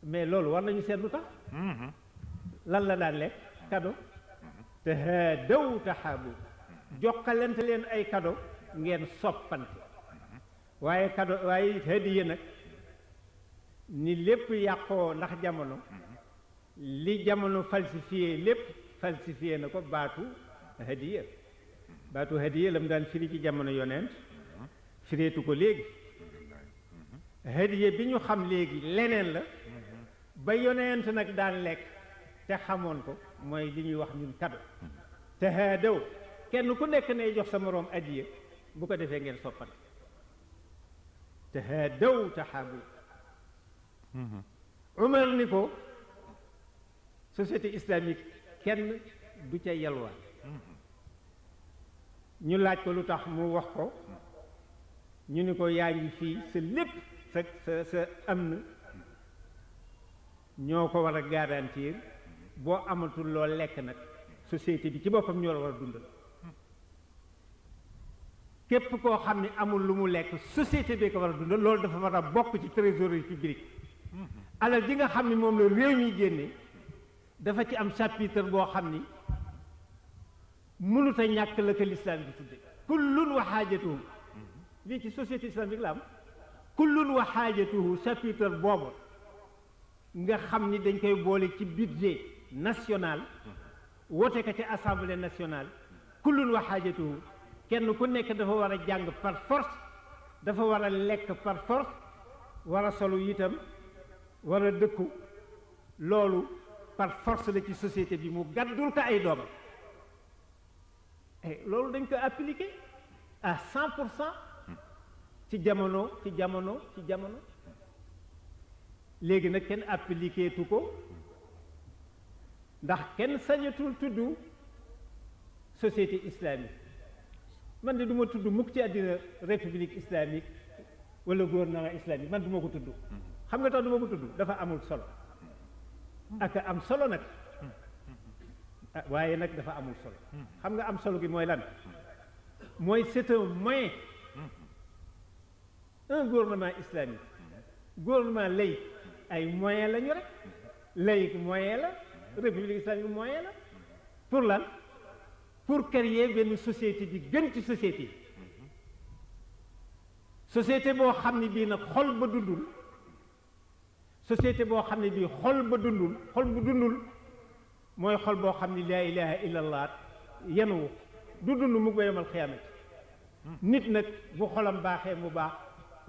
mais loolu war nañu seet lu tax lan la daan lekk cadeau te daw taxaabu jokkalante leen ay cadeau ngeen soppante waaye cadeau waaye hadiya nag ni lépp yàqoo ndax jamono li jamono falsifié lépp falsifié na ko baatu hadiya la mu daan firi ci jamono yonent fireetu ko léegi hadiya bi ñu xam léegi leneen la ba yonent nag daan lekk te xamoon ko mooy li ñuy wax ñun cadeau te haadaw kenn ku nekk nay jox sa moroom hadiya bu ko defee ngeen soppante te haadaw taxaabu Umar ni ko société islamique kenn du ca yalwaan ñu laaj ko lu tax mu wax ko ñu ni ko yaa ngi fii sa lépp sa am na ñoo ko war a garantir boo amatul loo lekk nag société bi ci boppam ñoo la war a dundal képp koo xam ne amul lu mu lekk société bi ko war a dundal loolu dafa war a bokk ci trésorerie publique alal ji nga xam ne moom la réew mi génne dafa ci am chapitre boo xam ni mënut a ñàkk la ko l'islam bi tudde kullun wa xaajatuhu lii ci société islamique la am kullun wa xaajatuhu chapitre boobu nga xam ni dañ koy boole ci budget national wote ko ci assemblée nationale kullun wa xaajatuhu kenn ku nekk dafa war a jàng par force dafa war a lekk par force war a solu itam war a dëkku loolu par force la ci société bi mu gàddul ko ay doomam loolu dañ ko appliqué à 100% ci jamono léegi nag kenn appliqué tu ko ndax kenn sañatul tudd société islamique man de du ma tudd mukk ci àddina république islamique wala gouvernement islamique man du ma ko tudd xam nga tax du ma ko tudd dafa amul solo ak am solo nag waaye nag dafa amul solo xam nga am solo gi mooy lan mooy c'est un moyen un gouvernement islamique gouvernement laïque ay moyen la ñu rek laïque moyen la république islamique moyen la pour lan pour créer benn société bi gën ci société yi société boo xam ne bii nag xol ba dundul société boo xam ne bii xol ba dundul xol bu dundul mooy xol boo xam ne laa ilaha illallah yenuwu du dund mu ba yomal xiyaamati nit nag bu xolam baaxee mu baax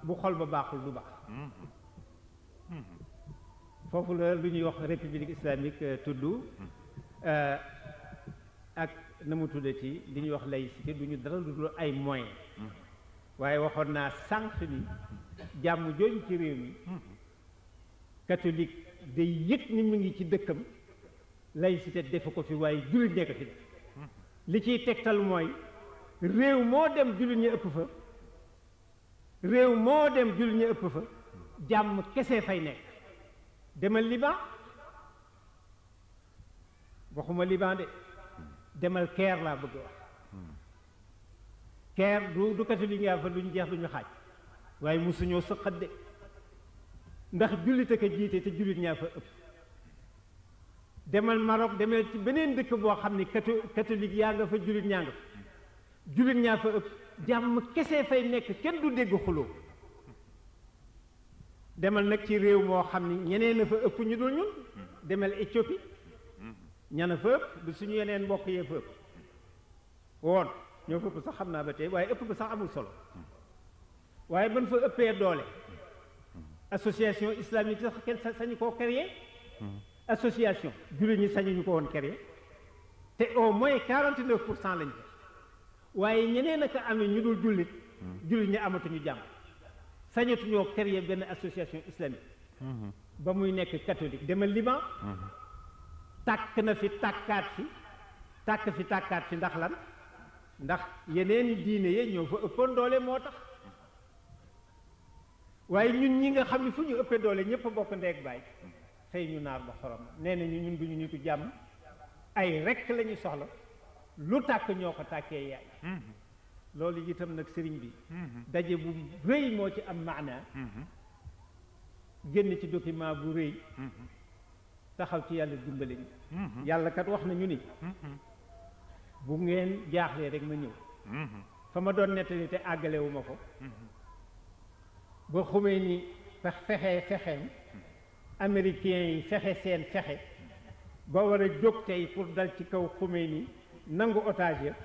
bu xol ba baaxul du baax foofu la lu ñuy wax république islamique tudd ak na mu tuddati li ñuy wax laïcité du ñu dara lu dul ay moyens waaye waxoon naa sànq ni jàmm jooju ci réew mi catholique day yëg ni mu ngi ci dëkkam laïcité defu ko fi waaye jullit ñee ko fi def li ciy tegtal mooy réew moo dem jullit ñi ëpp fa réew moo dem jullit ñi ëpp fa jàmm kese fay nekk demal Liban waxuma Liban de demal Caire laa bëgg wax Caire du catholique yaa fa duñ jeex duñu xaaj waaye mosuñoo sëqat de ndax jullit ak a jiite te jullit ñaa fa ëpp demal Maroc demal ci beneen dëkk boo xam ne catholique yaa nga fa jullit ñaa nga fa jullit ñaa fa ëpp jàmm kese fay nekk kenn du dégg xuloo demal nag ci réew moo xam ni ñeneen a fa ëpp ñu dul ñun demal Éthiopie ñana fa ëpp du suñu yeneen mbokk yee fa ëpp woon ñoo fa ëpp sax xam naa ba tey waaye ëpp ba sax amul solo waaye ban fa ëppee doole association islamique sax kenn sañu koo créer association jullit ñi sañuñu ko woon créer te au moins 49% lañ ko waaye ñeneen ak amee ñu dul jullit jullit ñi amatuñu jàmm sañatuñoo créer benn association islamique ba muy nekk catholique demal Liban tàkk na fi tàkkaat fi tàkkaat fi ndax lan ndax yeneen diine ye ñoo fa ëppoon doole moo tax waaye ñun ñi nga xam ne fu ñu ëppee doole ñëpp a bokk ndeeg baay xëy ñu naar ba xorom nee nañu ñun duñu nitu jàmm ay rekk la ñu soxla lu tàkk ñoo ko tàkkee yaay loolu itam nag sëriñ bi daje bu rëy moo ci am maanaa génn ci document bu rëy taxaw ci yàlla dimbali ñu yàlla kat wax nañu ni bu ngeen jaaxlee rek ma ñëw fa ma doon nettali te àggalewu ma ko ba xumee ni fexeem américains yi fexe seen fexe ba war a jóg tey pour dal ci kaw xumee ni nangu otage ya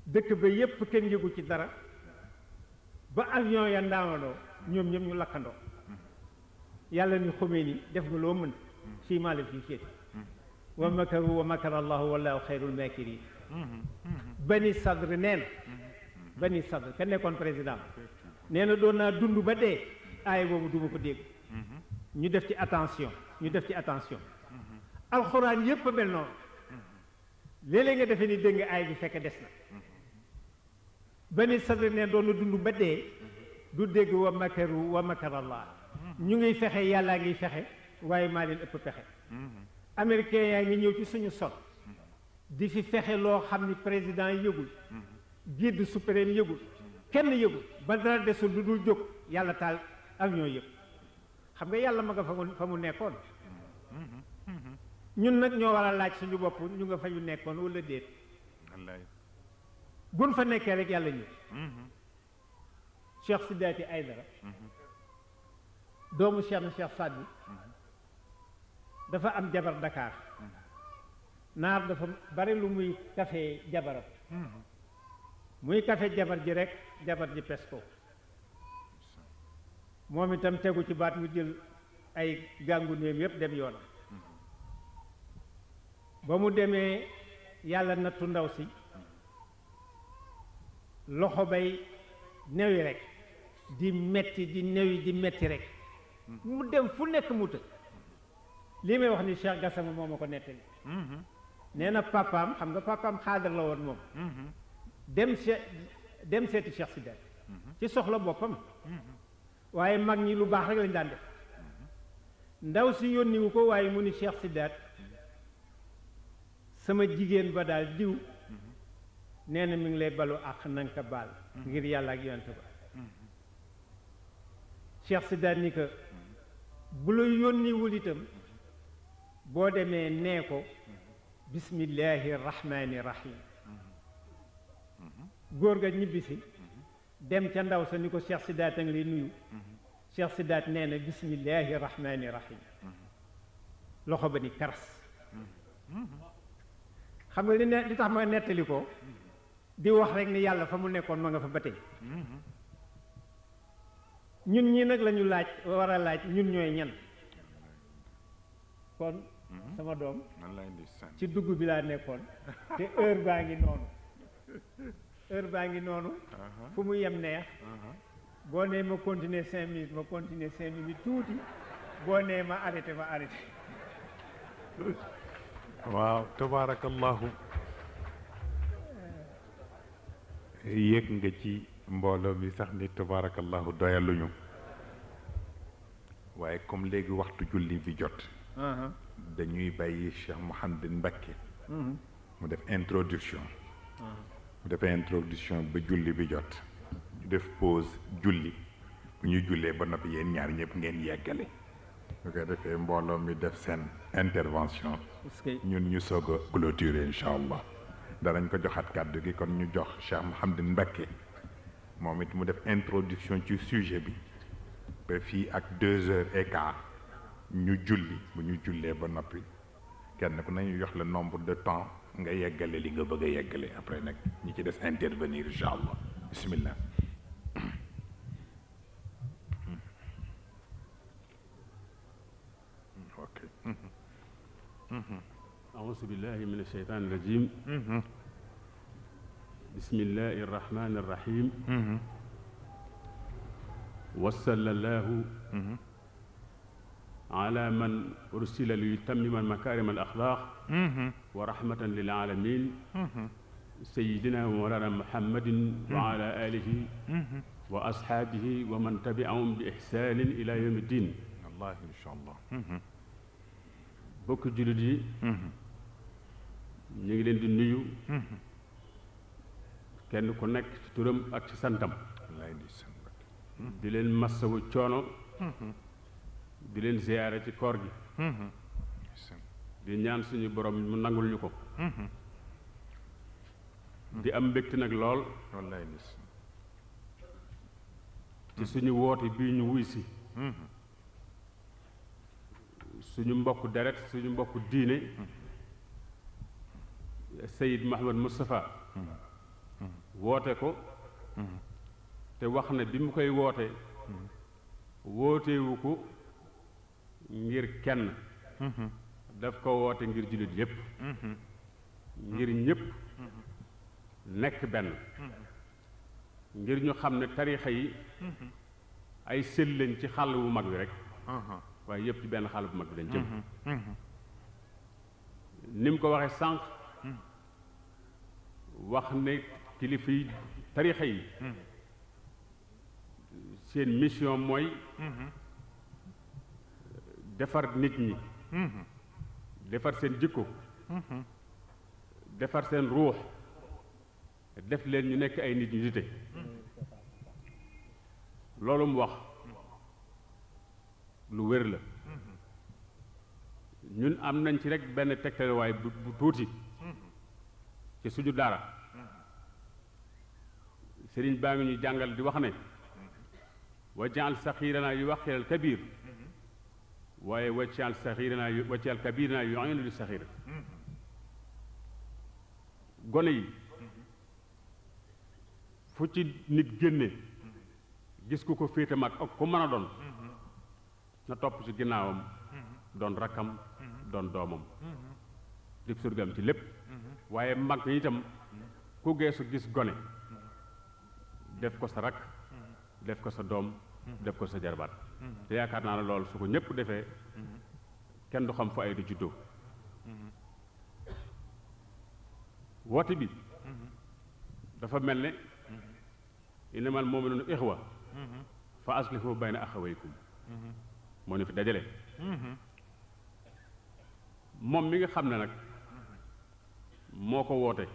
dëkk ba yépp kenn yëgu ci dara ba avion ya ndaamandoo ñoom ñëpp ñu lakkandoo yàlla ni xumee ni def nga loo mën fii maa la fii féete wa makaru wa makara allahu wallahu xayrul makirin bani sadr nee na bani sadr ka nekkoon président nee na doon naa dund ba dee aaya boobu duma ko dégg ñu def ci attention alxuraan yépp a mel noonu léeg-léeg nga defee ni dégg nga aay bi fekk des na bani sadr nee doon na dund ba dee du dégg wa makaru wa makara allah ñu ngi fexe yàllaa ngiy fexe waaye maa leen ëpp pexe américain yaa ngi ñëw ci suñu sol di fi fexe loo xam ni président yëgul guide suprême yëgul kenn yëgul ba dara desul lu dul jóg yàlla taal avion yëpp xam nga yàlla ma nga fa mu nekkoon ñun nag ñoo war a laaj suñu bopp ñu nga fa ñu nekkoon wala déet buñ fa nekkee rek yàlla ñu Cheikh Sidaati Aydara doomu Cheikh na Cheikh Saad Bou dafa am jabar Dakar naar dafa bari lu muy kafe jabaram muy kafe jabar ji rek jabar ji pes ko moom itam tegu ci baat mu jël ay gàngu néem yépp dem yoonam ba mu demee yàlla nattu ndaw si loxo bay newi rek di metti di newi di metti rek mu dem fu nekk mu tëj lii may wax ni Cheikh Gassama moo ma ko nettali nee na papaam xam nga papaam xaadar la woon moom dem seeti Cheikh Sidaat ci soxla boppam waaye mag ñi lu baax rek lañ daan def ndaw si yónniwu ko waaye mu ni Cheikh Sidaat sama jigéen ba daal diw nee na mi ngi lay balu àq nanga ko baal ngir yàlla ak yonent ba Cheikh Sidaat ni ko bu la yónniwul itam boo demee nee ko bismillahi rahmani rahim góor ga ñibbisi dem ca ndaw sa ni ko Cheikh Sidaat a ngi lay nuyu Cheikh Sidaat nee na bismillahi rahmani rahim loxo ba ni karas xam nga li tax ma nettali ko di wax rek ni yàlla fa mu nekkoon ma nga fa ba tey ñun ñi nag lañu laaj war a laaj ñun ñooy ñan kon sama doom ci dugg bi laa nekkoon te heure baa ngi noonu fu mu yem neex boo nee ma continuer 5 minutes ma continuer 5 minutes tuuti boo nee ma arrêté waaw tabaarakallahu yëg nga ci mbooloo mi sax ni tabaarakallahu doyaluñu waaye comme léegi waxtu julli bi jot dañuy bàyyi Cheikh Mouhamadou Mbacké mu def introduction ba julli bi jot ñu def pause julli bu ñu jullee ba noppi yéen ñaar ñëpp ngeen yeggale bu ko defee mbooloo mi def seen intervention ñun ñu soog a clôturer incha allah danañ ko joxaat kàddu gi kon ñu jox Cheikh Mouhamadou Mbacké moom it mu def introduction ci sujet bi ba fii ak 2h15 ñu julli bu ñu jullee ba noppi kenn ku nañu jox le nombre de temps nga yeggale li nga bëgg a yeggale après nag ñi ci des intervenir incha allah bismillah ok أعوذ بالله من الشيطان الرجيم بسم الله الرحمن الرحيم وصلى الله على من أرسل ليتمم مكارم الأخلاق ورحمة للعالمين سيدنا مولانا محمد وعلى آله وأصحابه ومن تبعهم بإحسان إلى يوم الدين الله إن شاء الله bokk jullit yi ñu ngi leen di nuyu kenn ku nekk ci turam ak ci santam di leen massawu coono di leen ziyaare ci koor gi di ñaan suñu borom mu nangul ñu ko di am mbégte nag lool wallaay ci suñu woote bii ñu wuy si suñu mbokk deret suñu mbokk diine Seyyid Mouhamed Moustapha woote ko te wax ne bi mu koy woote wootewu ko ngir kenn daf ko woote ngir jullit yépp ngir ñépp nekk benn ngir ñu xam ne tarixa yi ay sël lañ ci xàll bu mag bi rek waaye yépp ci benn xàll bu mag bi lañ jëm ni mu ko waxee sànq wax ne kilifa yi tarixa yi seen mission mooy defar nit ñi defar seen jikko defar seen ruux def leen ñu nekk ay nit ñu nite loolu mu wax lu wér la ñun am nañ ci rek benn tegtalewaay bu tuuti ci suñu dara sëriñ baa ngi ñu jàngal di wax ne wajal saxiirana yu waxiral kabir waaye wajal saxiirana yu wajal kabirana yu aynu li saxiir gone yi fu ci nit génne gis ku ko féete mag ak ku mën a doon na topp ci ginnaawam doon rakkam doon doomam di surgam ci lépp waaye mag ñi itam ku geesu gis gone def ko sa rakk def ko sa doom def ko sa jarbaat te yaakaar naa ne loolu su ko ñépp defee kenn du xam fu ay di juddoo woote bi dafa mel ne innamal mu'minuuna ixwa fa aslihu bayna axawaykum moo ñu fi dajale moom mi nga xam ne nag moo ko woote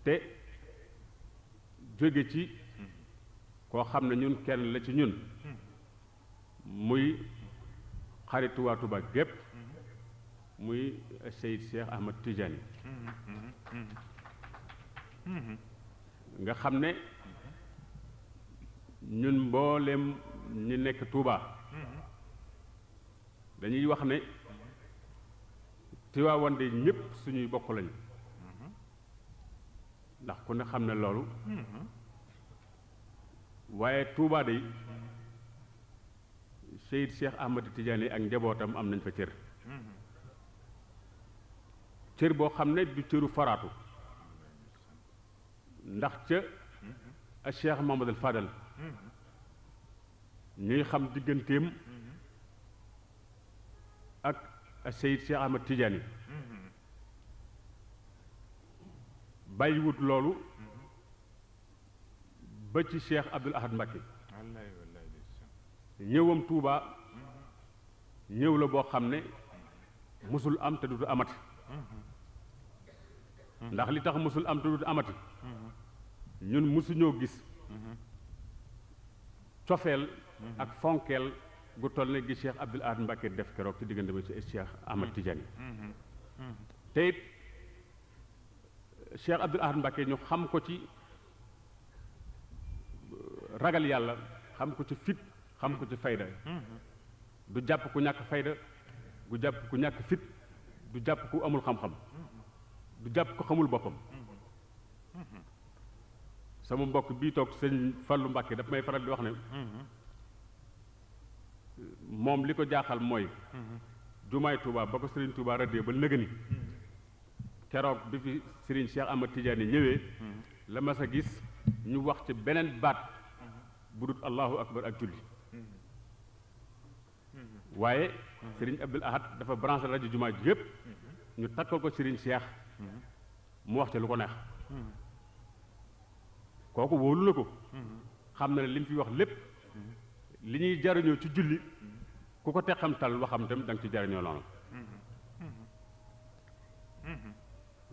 te jóge ci koo xam ne ñun kenn la ci ñun muy xaritu waa Tuubaa gépp muy Seyyid Cheikh Ahmad Tidiane nga xam ne ñun mboolem ñi nekk Tuubaa dañuy wax ne Tiwaawan de ñépp suñuy bokk lañu ndax ku ne xam ne loolu waaye Tuubaa de Seyyid Cheikh Ahmad Tidiane ak njabootam am nañ fa cër cër boo xam ne du cëru faraatu ndax ca a Cheikh Mahamadul Fadal ñuy xam digganteem ak a Seyyid Cheikh Ahmad Tidiane bàyyiwut loolu ba ci Cheikh Abdoul Ahad Mbacké ñëwam Tuuba ñëw la boo xam ne musul am te du amati ndax li tax musul am te du amati ñun musuñoo gis cofeel ak fonkeel gu toll ne gi Cheikh Abdoul Ahad Mbacké def keroog ci diggante ba ci Cheikh Ahmad Tidiane te it Cheikh Abdoul Ahad Mbacké ñu xam ko ci ragal yàlla xam ko ci fit xam ko ci fayda du jàpp ku ñàkk fayda du jàpp ku ñàkk fit du jàpp ku amul xam-xam du jàpp ko xamul boppam sama mbokk bii toog sëñ Fallu Mbacké daf may faral di wax ne moom li ko jaaxal mooy jumaay Touba ba ko Serigne Touba rëddee ba nëgëni keroog bi fi Serigne Cheikh Ahmad Tidiane ñëwee la mas a gis ñu wax ci beneen baat bu dut allahu akbar ak julli waaye Serigne Abdoul Ahad dafa branché rajo jumaa ji yépp ñu takkal ko Serigne Cheikh mu wax ci lu ko neex kooku wóolu na ko xam na ne li mu fi wax lépp li ñuy jariñoo ci julli ku ko teqamtal waxam tam da nga ci jariñoo loolu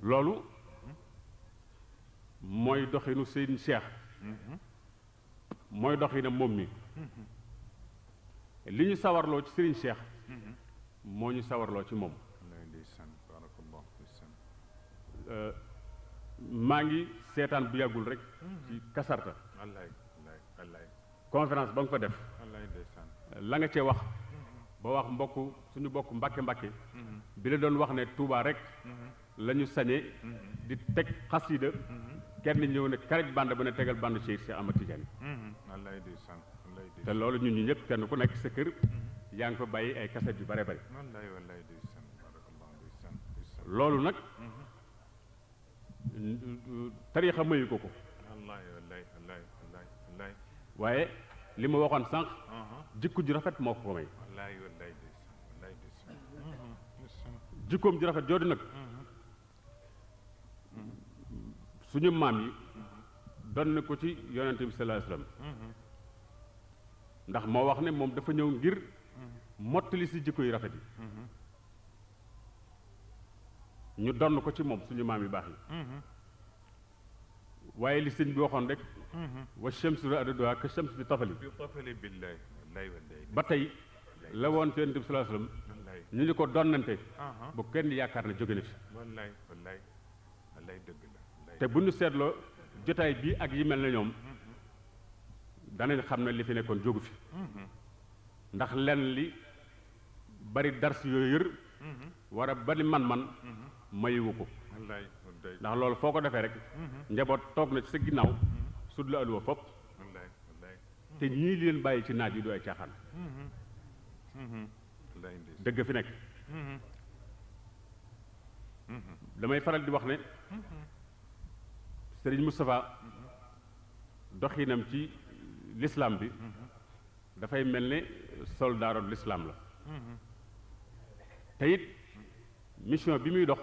loolu mooy doxinu Serigne Cheikh mooy doxinam moom mi li ñu sawarloo ci Serigne Cheikh moo ñu sawarloo ci moom maa ngi seetaan bu yàggul rek ci Kasarta conférence ba nga fa def la nga cee wax ba wax suñu bokk mbàkke bi la doon wax ne Touba rek la ñu sañe di teg xasida kenn ñëw ne karaj bande bu ne tegal bande Cheikh Ahmad Tidiane te loolu ñun ñi ñëpp kenn ku nekk sa kër yaa ngi fa bàyyi ay kaset yu bare bari loolu nag tariixa mayu ko waaye li ma waxoon sànq jikko ju rafet moo ko may jikkoom ju rafet jooju nag suñu maam yi doon na ko ci yonente bi sallallahu alayhi wasallam ndax moo wax ne moom dafa ñëw ngir mottali si jikko yu rafet yi ñu donn ko ci moom suñu maam yu baax yi waaye li sëñ bi waxoon rek wa shamsu ra'duha ka shams bi tafali ba tey la woon ci yonente bi sallallahu alayhi wasallam ñu ni ko donnante bu kenn yaakaar na jóge na fi te bu ñu seetloo jotaay bii ak yi mel na ñoom danañ xam ne li fi nekkoon jógu fi ndax lenn li bari dars yooyu yër war a bari man-man mayiwu ko ndax loolu foo ko defee rek njaboot toog na ci sa ginnaaw sud la aluwa fopp te ñii leen bàyyi ci naaj yi du ay caaxaan dëgg fi nekk damay faral di wax ne Sëriñ Moustapha doxinam ci l'islam bi dafay mel ne soldaaru l'islam la te it mission bi muy dox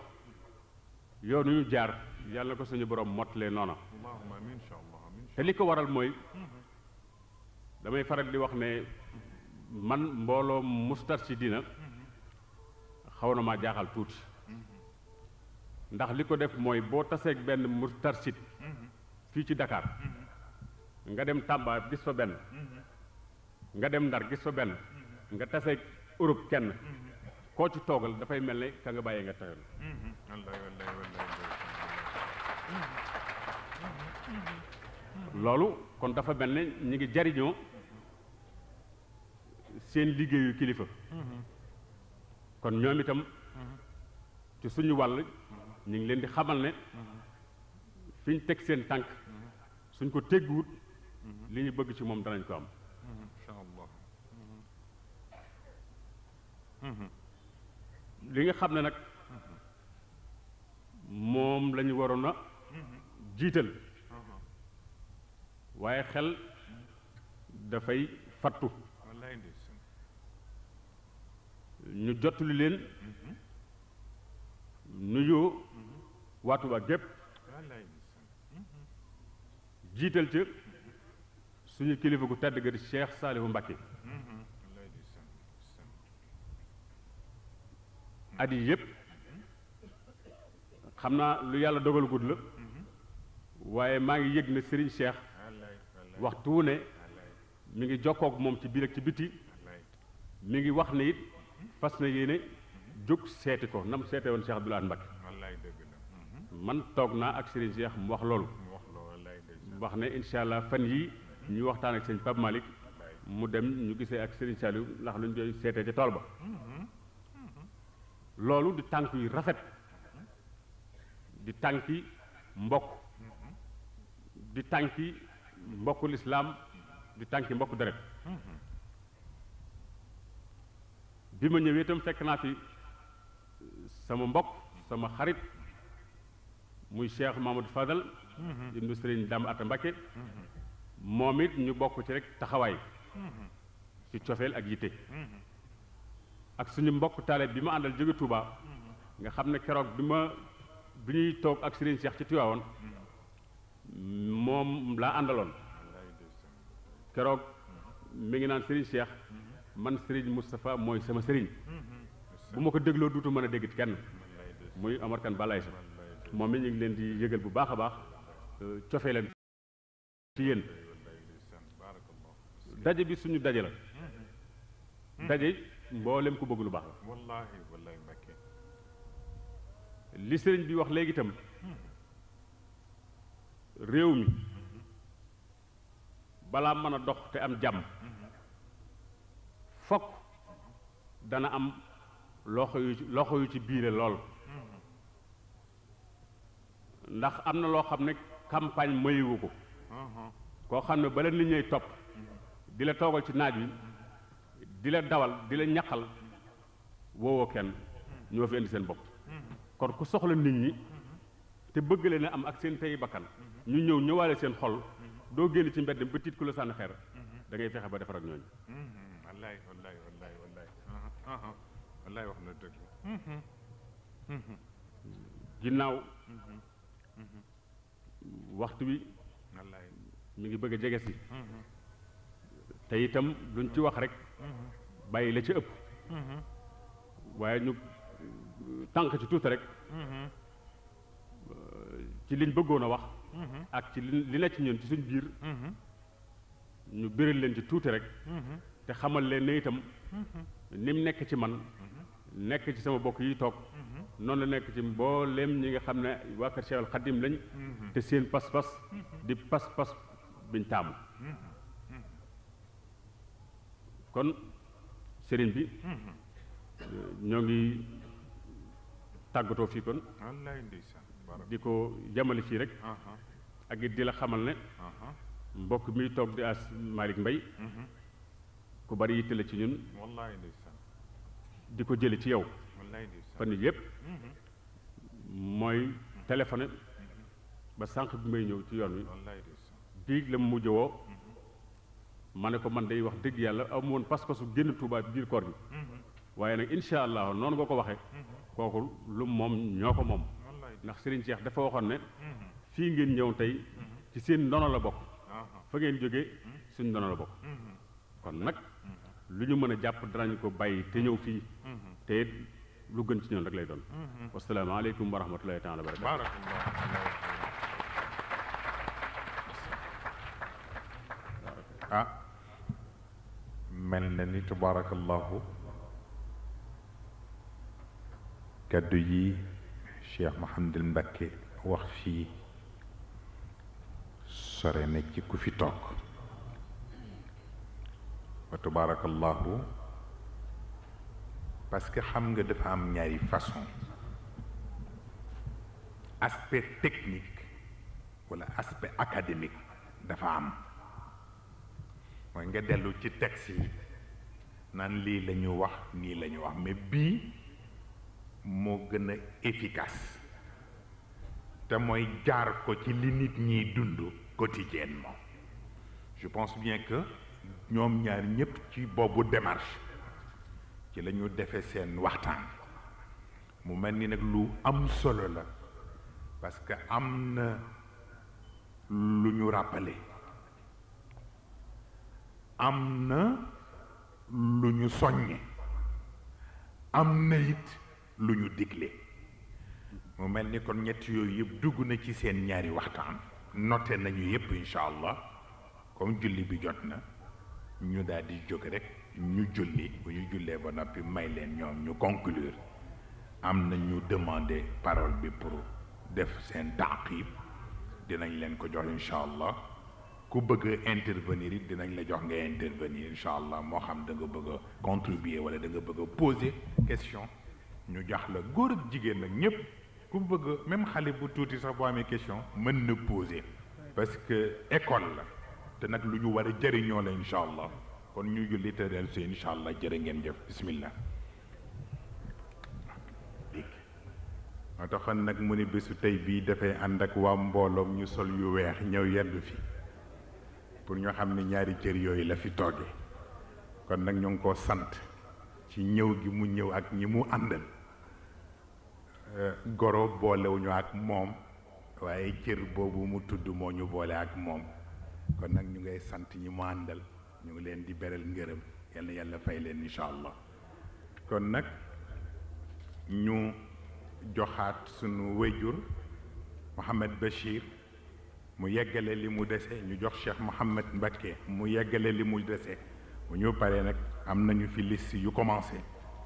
yoonu ñu jaar yàlla na ko suñu borom mottalee noona te li ko waral mooy damay faral di wax ne man mbooloo mustarshidina xaw na maa jaaxal tuuti ndax li ko def mooy boo taseeg benn mustarshid fii ci Dakar nga dem Tamba gis fa benn nga dem Ndar gis fa benn nga taseeg Europe kenn koo ci toogal dafay mel ne ka nga bàyyee nga taxoon loolu kon dafa mel ne ñi ngi jariñoo seen liggéeyu kilifa kon ñoom itam ci suñu wàll ñu ngi leen di xamal ne fi ñu teg seen tànk suñ ko tegguwut li ñu bëgg ci moom danañ ko am insha Allah li nga xam ne nag moom la ñu waroon a jiital waaye xel dafay fattu ñu jottali leen nuyoo waa Tuubaa gépp jiital ca suñu kilifa gu tedd ga di Cheikh Saalihu Mbacké at yi yëpp xam naa lu yàlla dogal gudd la waaye maa ngi yëg ne Serigne Cheikh waxtu wu ne mi ngi jokkook moom ci biir ak ci biti mi ngi wax ne it fas na yéene jóg seeti ko nam seete woon Cheikh Abdoul Ahad Mbacké man toog naa ak Serigne Cheikh mu wax loolu wax ne incha allah fan yi ñuy waxtaan ak sëñ Pape Malick mu dem ñu gisee ak Serigne Saliou ndax luñ koy seetee ca tool ba loolu di tànk yu rafet di tànki mbokk di tànki mbokku lislaam di tànki mbokku deret bi ma ñëwee itam fekk naa fi sama mbokk sama xarit muy Cheikh Mamadou Fadal ibnu Serigne Dame Atta Mbacké moom it ñu bokk ci rek taxawaay ci cofeel ak yitte ak suñu mbokk taalibe bi ma àndal jóge Touba nga xam ne keroog bi ñuy toog ak Serigne Cheikh ci Tivaouane moom laa àndaloon keroog mi ngi naan Serigne Cheikh man Serigne Moustapha mooy sama Serigne bu ma ko dégloo duutu mën a dégg ci kenn muy Omar Kane Balaye sa moom it ñu ngi leen di yëgal bu baax a baax cofee leen ci yéen daje bi suñu daje la daje mboolem ku bëgg lu baax la wallahi wallahi Mbacké li sëriñ bi wax léegi itam réew mi balaa mën a dox te am jàmm fokk dana am loxo yu ci biire lool ndax am na loo xam ne campagne mayiwu ko koo xam ne bala nit ñay topp di la toogal ci naaj wi di la dawal di la ñaqal woowoo kenn ñoo fi indi seen bopp kon ku soxla nit ñi te bëgg leen a am ak seen tey bakkan ñu ñëw ñëwaale seen xol doo génn ci mbedd ba tiit ku la sànni xeer da ngay fexe ba defar ak ñooñu wallaay wallaay wallaay wallaay wallaay wax na dëgg ginnaaw waxtu wi wallaay mi ngi bëgg a jege si te itam duñ ci wax rek bàyyi la ci ëpp waaye ñu tànk ci tuuti rek ci liñ bëggoon a wax ak ci li nekk ci ñun ci suñ biir ñu biral leen ci tuuti rek te xamal leen ne itam ni mu nekk ci man nekk ci sama bokk yi toog noonu la nekk ci mbooleem ñi nga xam ne waa kër Cheikh al Khadim lañ te seen pas-pas di pas-pas biñ taamu kon sëriñ bi ñoo ngi tàggatoo fii kon wallaay ndeysaan di ko jamale fii rek ak it di la xamal ne mbokk mi toog di as Malick Mbaye ku bari yitte la ci ñun wallaay ndeysaan di ko jële ci yow wallaay ndeysaan fan yii yëpp mooy téléphoné ba sànq bi may ñëw ci yoon wi wallaay ndeysaan biig la mu mujj woo ma ne ko man day wax dëgg yàlla amu woon pas-pasu génn Tuubaa biir koor gi waaye nag incha allah noonu nga ko waxee kooku lu moom ñoo ko moom ndax Serigne Cheikh dafa waxoon ne fii ngeen ñëw tey ci seen ndono la bokk fa ngeen jógee suñ ndono la bokk kon nag lu ñu mën a jàpp danañ ko bàyyi te ñëw fii te lu gën ci ñoom rek lay doon wasalaamaaleykum wa rahmatullahi taala wa barakatu mel na ni tabarakallahu kaddu yi Cheikh Mouhamadul Mbacké wax fii sore na ci ku fi toog wa tabarakallahu parce que xam nga dafa am ñaari façon aspect technique wala aspect académique dafa am mooy nga dellu ci texte yi naan lii la ñu wax nii la ñu wax mais bii moo gën a efficace te mooy jaar ko ci li nit ñiy dund quotidiennement je pense bien que ñoom ñaar ñëpp ci boobu démarche ci la ñu defee seen waxtaan mu mel ni nag lu am solo la parce que am na lu ñu rappelé am na lu ñu soññe am na it lu ñu digle mu mel ni kon ñett yooyu yëpp dugg na ci seen ñaari waxtaan noté nañu yëpp incha allah comme julli bi jot na ñu daal di jóg rek ñu julli bu ñu jullee ba noppi may leen ñoom ñu conclure am na ñu demander parole bi pour def seen taqib dinañ leen ko jox incha allah ku bëgg a intervenir it dinañ la jox nga intervenir incha allah moo xam da nga bëgg a contribuer wala da nga bëgg a poser question ñu jox la góor ak jigéen nag ñëpp ku bëgg même xale bu tuuti sax boo amee question mën na poser parce que école la te nag lu ñu war a jëriñoo la incha allah kon ñu julli te del si incha allah jërë ngeen jëf bismillah moo taxoon nag mu ni bésu tey bii dafay ànd ak waa mbooloom ñu sol yu weex ñëw yendu fi pour ñu xam ne ñaari cër yooyu la fi tooge kon nag ñu ngi ko sant ci ñëw gi mu ñëw ak ñi mu àndal goro boolewuñu ak moom waaye cër boobu mu tudd moo ñu boole ak moom kon nag ñu ngay sant ñi mu àndal ñu ngi leen di beral ngërëm yal na yàlla fay leen incha allah kon nag ñu joxaat sunu wéjur Mouhamed Bachir mu yeggale li mu dese ñu jox Cheikh Mouhamed Mbacké mu yeggale li mu dese bu ñu paree nag am nañu fi liste yu commencé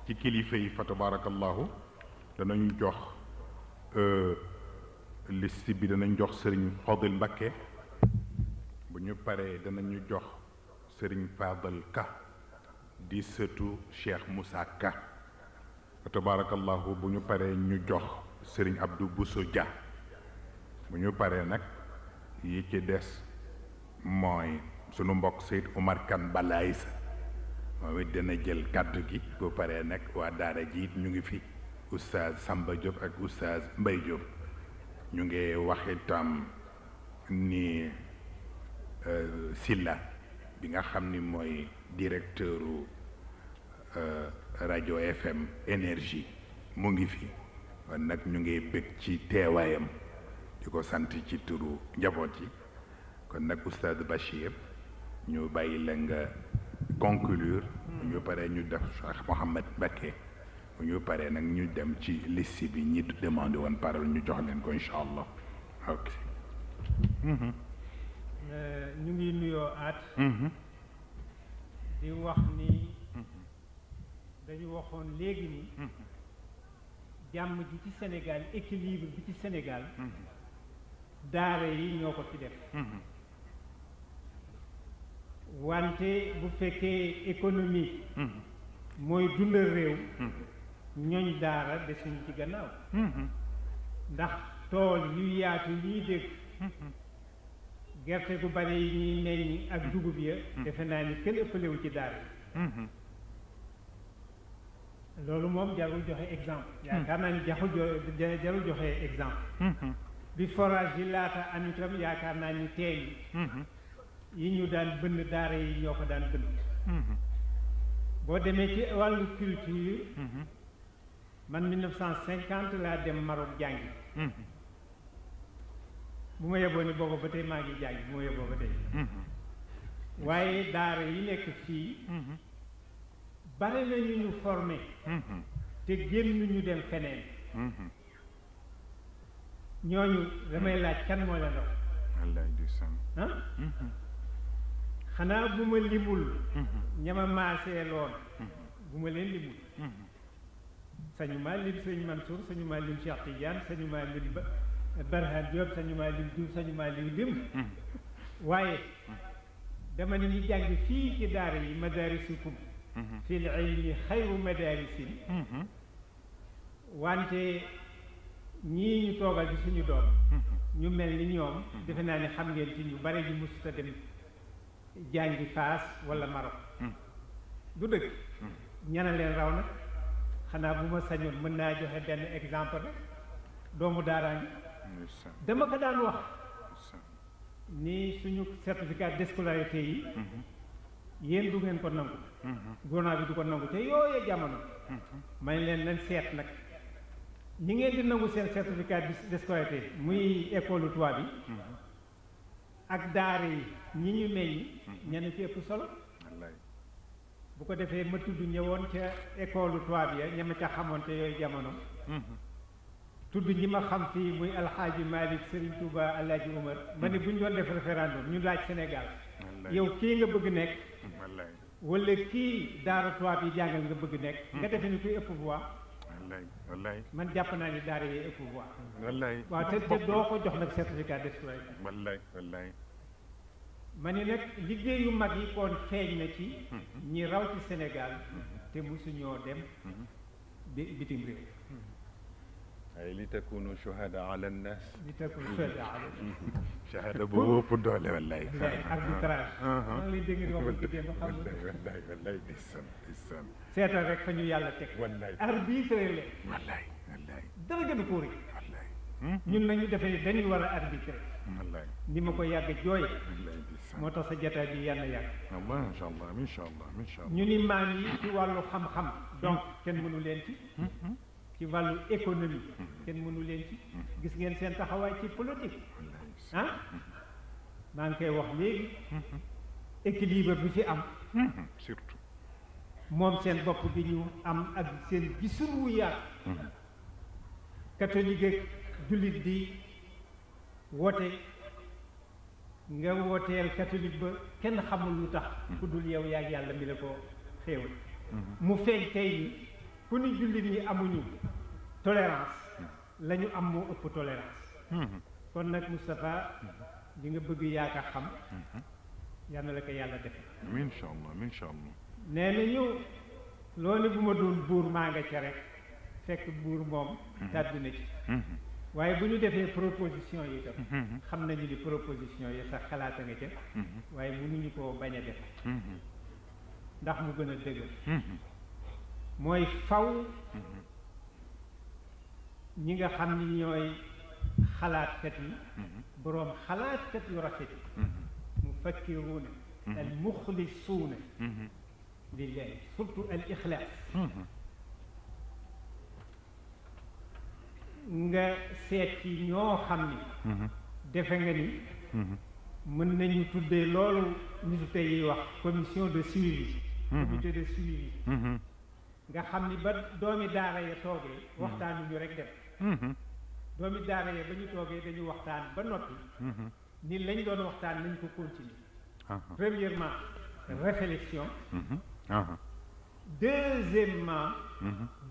ci kilifa yi fa tabarakallahu danañu jox liste bi danañ jox sëriñ Fadil Mbacké bu ñu paree danañu jox sëriñ Fadal Ka di sëtu Cheikh Moussa Ka fa tabarakallahu bu ñu paree ñu jox sëriñ Abdou Bousso Dia bu ñu paree nag yi ci des mooy sunu mbokk Seyd Omar Kane Balaye sa moom it dana jël kàddu gi bu paree nag waa daara ji it ñu ngi fi oustaz Samba Diop ak oustaz Mbaye Diop ñu ngi wax itam ni Silla bi nga xam ni mooy directeuru rajo FM énergie mu ngi fi kon nag ñu ngi bëgg ci teewaayam di ko sant ci turu njaboot yi kon nag oustaz Bachir ñu bàyyi la nga conclure bu ñu paree ñu def Cheikh Mouhamed Mbacké bu ñu paree nag ñu dem ci liste bi ñi demandé woon parole ñu jox leen ko incha allah ok ñu ngi nuyoo aat di wax ni dañu waxoon léegi ni jàmm ji ci Sénégal équilibre bi ci Sénégal daara yi ñoo ko ci def wante bu fekkee économie mooy dundal réew ñooñ daara desuñu ci gannaaw ndax tool yu yaatu ñuy dégg gerte gu bari yi ñuy meññ ak dugub ya defe naa ni kenn ëppalewu ci daara yi loolu moom jarul joxe exemple yaakaar naa ni jarul joxe exemple bi forage yi laata am itam yaakaar naa ni teen yi ñu daan bënn daara yi ñoo ko daan bënn boo demee ci wàllu culture man 1950 laa dem Maroc jàngi bu ma yeboo ni booba ba tey maa ngi jàngi bu ma yeboo ba tey waaye daara yi nekk fii bare na ñu formé te génn ñu dem feneen ñooñu damay laaj kan moo leen raw wallaay du sam xanaa bu ma limul ñama maasee loon bu ma leen limul sañu maa lim sëñ Mansour sañu maa lim Cheikh Tidiane sañu maa lim Barhane Diop sañu maa lim Diouf sañu maa lim waaye dama ne ñu jàng fii ci daara yi madaarisukum fil ilmi xayru madaarisin wante ñii ñu toogal ci suñu doom ñu mel ni ñoom defe naa ni xam ngeen ci ñu bare ñu musuta dem jàngi Faas wala Maroc du dëgg ñana leen raw nag xanaa bu ma sañoon mën naa joxe benn exemple rek doomu daaraa ngi dama ko daan wax ni suñu certificat de scolarité yi yéen du ngeen ko nangu gouvernement bi du ko nangu te yooye jamono may leen nañ seet nag ñi ngeen di nangu seen certificat de scolarité muy école tubaab bi ak daara yi ñi ñu meññ ñenn ci ëpp solo bu ko defee ma tudd ñëwoon ca école tubaab ya ñama ca xamoon te yooyu jamono tudd ñi ma xam fii muy alxaaji Malick Serigne Touba Alaaji Umar ma ne bu ñu doon def référendum ñu laaj Sénégal yow kii nga bëgg nekk wala kii daara tubaab yi jàngal nga bëgg nekk nga defe ni kuy ëpp voix wallaay man jàpp naa ni daara yi ëpp voix wallaay waaw te doo ko jox nag certificat de scolarité wallaay ma ni nag liggéeyu mag yi kon feeñ na ci ñi raw ci Sénégal te mosuñoo dem bitim réew ay li takunu shuhada ala nnas li takunu shuhada ala shahada boobu ëpp doole wallaay arbitrage maa ngi lay dégg di wax ko démb xam nga wallaay ndeysaan seetal rek fa ñu yàlla teg arbitre leen wallaay dara gënu ko rëy ñun nañu defee ni dañuy war a arbitrer ni ma ko yàgg jooy moo tax sa jataay bi yàlla yàgg insha allah ñu ni maam yi ci wàllu xam-xam donc kenn mënu leen ci wàllu économie kenn mënu leen ci gis ngeen seen taxawaay ci politique maa ngi koy wax léegi équilibre bi fi am surtout moom seen bopp bi ñu am ak seen gisul wu yaatu catholique ak jullit di woote nga wooteel catholique ba kenn xamul lu tax ku dul yow yaag yàlla mi la ko xéewal mu feeñ tey ni ku ni jullit ñi amuñu tolérance la ñu am moo ëpp tolérance kon nag Moustapha di nga bëgg yaaka xam yal na la ko yàlla defe incha allah incha allah nee nañu loolu bu ma doon buur maa nga ca rek fekk buur moom tàbbi na ci waaye bu ñu defee proposition yi tam xam nañu ni proposition yi sax xalaata nga ca waaye mënuñu koo bañ a def ndax mu gën a dëgër mooy faw ñi nga xam ni ñooy xalaatkat yi boroom xalaatkat yu rafet yi mu fakkiruuna al muxlisuuna lillahi surtout al ixlaas nga seet ci ñoo xam ni defe nga ni mën nañu tuddee loolu nitu tey yi wax commission de suivi comité de suivi nga xam ni ba doomi daara ya toogee waxtaanuñu rek dem doomi daara ya ba ñu toogee dañu waxtaan ba noppi ni lañ doon waxtaan nañ ko continuer premièrement réflexion deuxièmement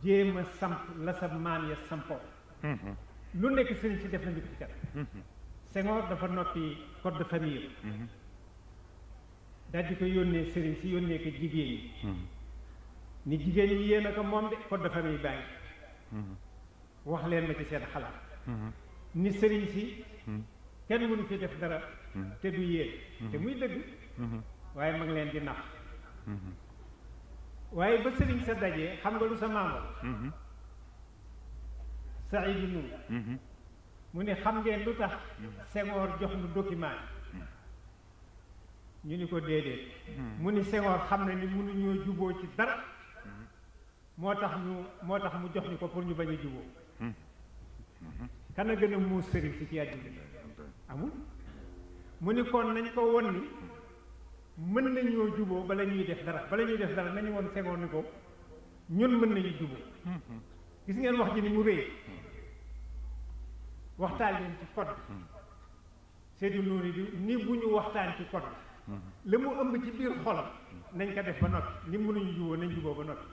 jéem a samp la sa maan ya sampo lu nekk sëriñ si def nañu ko ci kat Senghor dafa noppi code de famille daal di ko yónnee sëriñ si yónnee ko jigéen ñi ni jigéen ñi yéen a ko moom de code de famille baa ngi wax leen ma ci seen xalaat ni sëriñ si kenn mënu fi def dara te du yéen te muy dëgg waaye ma ngi leen di nax waaye ba sëriñ sa dajee xam nga lu sa maam Saïd Nour mu ne xam ngeen lu tax Senghor jox nu document ñu ni ko déedéet mu ni Senghor xam na ni mënuñoo juboo ci dara moo tax mu jox ñu ko pour ñu bañ a juboo kan a gën a muus sëriñ si ci àddina amul mu ni kon nañ ko won ni mën nañoo juboo bala ñuy def dara nañu woon Senghor ni ko ñun mën nañu juboo gis ngeen wax ji ni mu rëy waxtaan leen ci code Seydou Nourou di ni bu ñu waxtaan ci code la mu ëmb ci biir xolam nañ ko def ba noppi ni mënuñu juboo nañ juboo ba noppi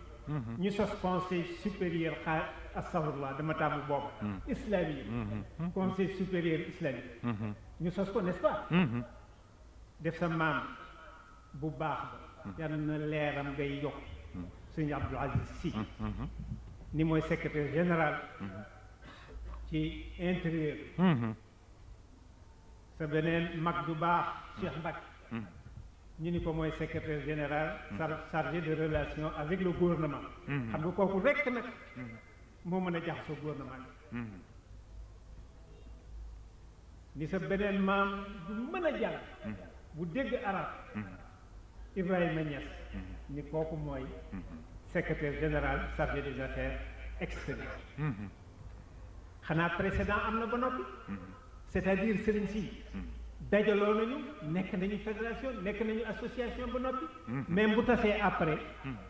ñu sos conseil supérieur astafurlah dama tàmm boobu islamique conseil supérieur islamique ñu sos ko n'est-ce pas def sa maam bu baax ba yal na leeram ngay yokk sëñ Abdou Aziz Sy ni mooy secrétaire général ci intérieur sa beneen mag du baax Cheikh Mbacke ñu ni ko mooy secrétaire général chargé de relations avec le gouvernement xam nga kooku rekk nag moo mën a jaxasoo gouvernement ni sa beneen maam du mën a jàll bu dégg arab Ibrahima Niass ni kooku mooy secrétaire général chargé des affaires extérieures xanaa précédent am na ba noppi c'est-à-dire sëriñ si dajaloo nañu nekk nañu fédération nekk nañu association ba noppi même bu tasee après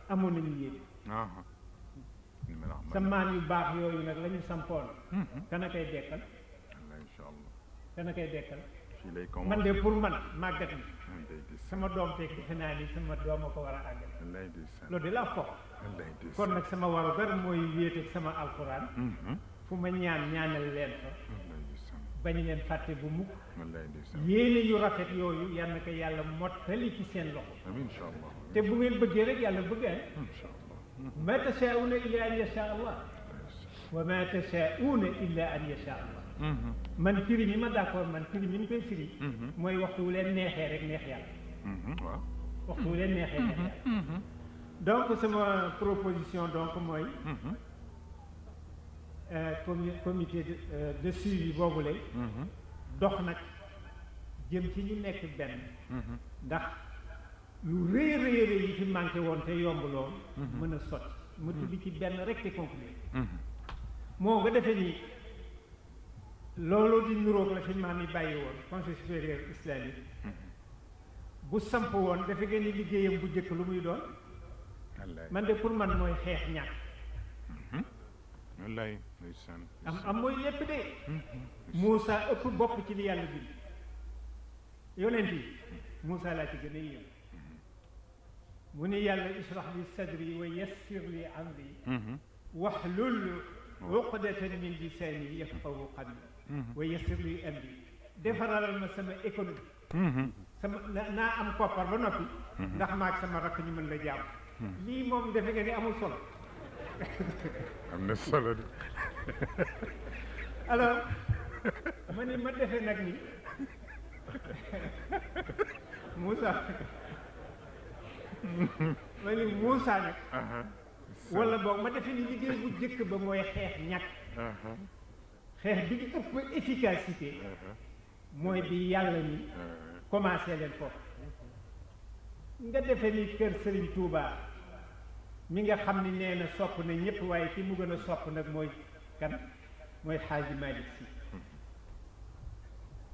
amoon nañu yéen sa maam yu baax yooyu nag la ñu sampoon kan a koy dekkal kan a koy dekkal man de pour man màggat ni sama doom teeg defe naa ni sama doom a ko war a àggal loolu de la foog kon nag sama warugar mooy wéet ak sama alxuraan fu ma ñaanal leen fa bañ leen fàtte bu mukk yéene yu rafet yooyu yal na ko yàlla mottali ci seen loxo te bu ngeen bëggee rek yàlla bëggee ma tashaa'uuna illa an yasha allah wa ma tashaa'uuna illa an yasha allah man firi mi ma d'accord man firi mi ñu koy firi mooy waxtu wu leen neexee rek neex yàlla waxtu wu leen neexee neex yàlla donc sama proposition donc mooy comité de suivi boobule dox nag jëm ci ñu nekk benn ndax lu rëy rëy yi fi manqué woon te yomb lool mën a sotti ma tudd ci benn rek te conclure moo nga defee ni loolu di niroog la fi maam yi bàyyi woon conseil supérieur islamique bu samp woon dafa ngeen ni liggéeyam bu njëkk lu muy doon man de pour man mooy xeex ñàkk wallaay am mooy lépp de Moussa ëpp bopp ci li yàlla bind yonent yi Moussa laa ci gën a yéem mu ni yàlla ishrah li sadri wa yassir li amri wahlul uqdatan min lisani yafqahu qawli wa yassir li amri defaralal ma sama économie sama naa am koppar ba noppi ndax maag sama rakk ñu mën la jàmm lii moom defe nga ni amul solo am na solo de alors ma ni ma defee nag ni Moussa ma ni Moussa nag wala boog ma defee ni liggéey bu jëkk ba mooy xeex ñàkk xeex bi ñu ëpp efficacité mooy bi yàlla ni commencé leen foofu nga defee ni kër Serigne Touba mi nga xam ni nee na sopp na ñëpp waaye ki mu gën a sopp nag mooy kan mooy Xaaji Malick Sy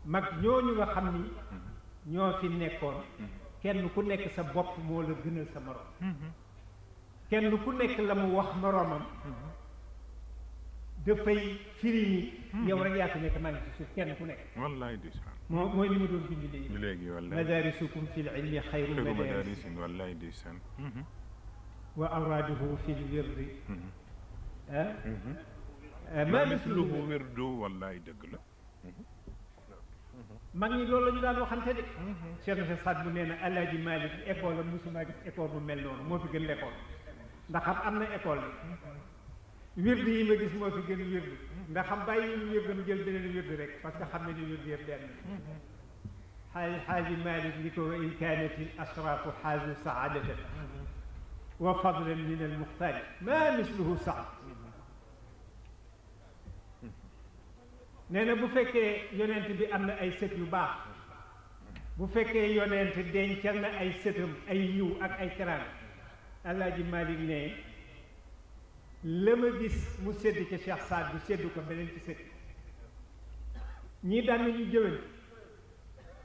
mag ñooñu nga xam ni ñoo fi nekkoon kenn ku nekk sa bopp moo la gënal sa morom kenn ku nekk la mu wax moromam dafay firi ni yow rek yaa fi nekk maa ngi ci suuf kenn ku nekk wallaay ndeysaan mooy li ma doon bind léegi léegi wallaay madaarisukum fil ilmi xayru madaarisin wallaay ndeysaan wa awraaduhu fil wirdi ma misluhu wirdu wallaay dëgg la mag ñi loolu la ñu daan waxante de Cheikh Saad bu nee na Alaaji Malick école am musuma gis école bu mel noonu moo fi gën l'école ndax xam am na école bi wirdi yi ma gis moo fi gën wirdi ndax xam bàyyi ñu wirdam jël beneen wirdi rek parce que xam ne ni wirdi yëpp benn xaaji Malick ni ko in kaanat al ashraafu xaazu saadatan wa fadlan min al muxtaari ma misluhu saad nee na bu fekkee yonent bi am na ay sët yu baax bu fekkee yonent dencal na ay sëtam ay yiw ak ay teraanga Alaaji Malick ne la ma gis mu sédd ca Cheikh Saad bu sédd ko beneen ci sët ñii daan nañu jëwén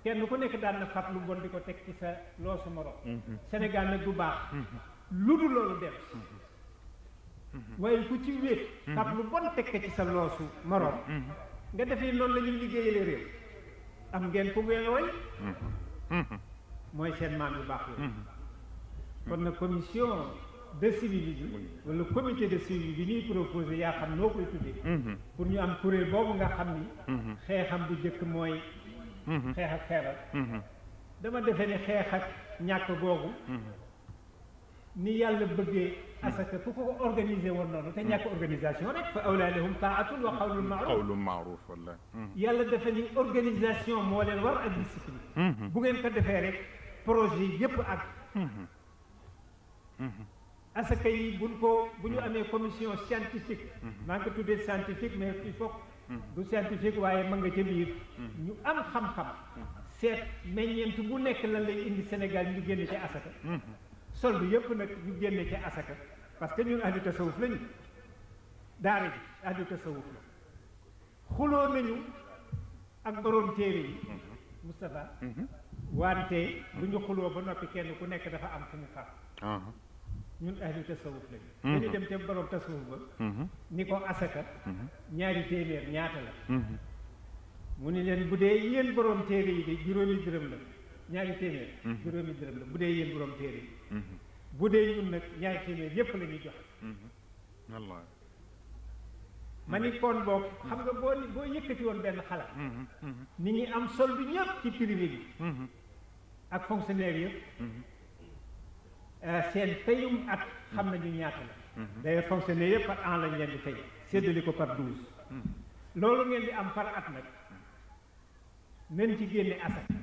kenn ku nekk daan na fat lu bon di ko teg ci sa loosu morom Sénégal nag du baax lu dul loolu dem waaye ku ci wéet fat lu bon teg ko ci sa loosu morom nga defee noonu la ñuy liggéeyale réew am ngeen ku ngeen woy mooy seen maam yu baax yooyu kon na commission de suivi bi wala comité de suivi bi ñuy proposé yaa xam noo koy tuddee pour ñu am kuréel boobu nga xam ni xeexam bu njëkk mooy xeex ak feebar dama defee ne xeex ak ñàkk googu ni yàlla bëggee asaka ku ko organisé woon noonu te ñàkk organisation rek fa awlaa lahum taatun wa qawlun maaruf wallahi yàlla defe ni organisation moo leen war ak discipline bu ngeen ko defee rek projet yëpp ak asaka yi bu ñu amee commission scientifique maa ngi ko tuddee scientifique mais il faut du scientifique waaye ma nga ca biir ñu am xam-xam seet meññeent bu nekk lan lay indi Sénégal ñu génne ci asaka soldu yëpp nag ñu génne ci asaka parce que ñun ahlu tasawuf lañu daara ji ahlu tasawuf la xuloo nañu ak borom téere yi Moustapha wante bu ñu xuloo ba noppi kenn ku nekk dafa am fu mu far ñun ahlu tasawuf lañu dañu dem ca borom tasawuf ba ni ko asaka ñaari téeméer ñaata la mu ni leen bu dee yéen borom téere yi de juróomi dërëm la ñaari téeméer juróomi dërëm la bu dee yéen borom téere yi bu dee ñun nag ñaari téeméer yépp la ñuy joxe wallaay ma ni kon boog xam nga boo yëkkati woon benn xalaat nit ñi am solde ñëpp ci privé bi ak fonctionnaire yëpp seen payum at xam nañu ñaata la d'ailleurs fonctionnaire yëpp par an lañ leen di fay séddali ko par 12 loolu ngeen di am par at nag nañ ci génne asaka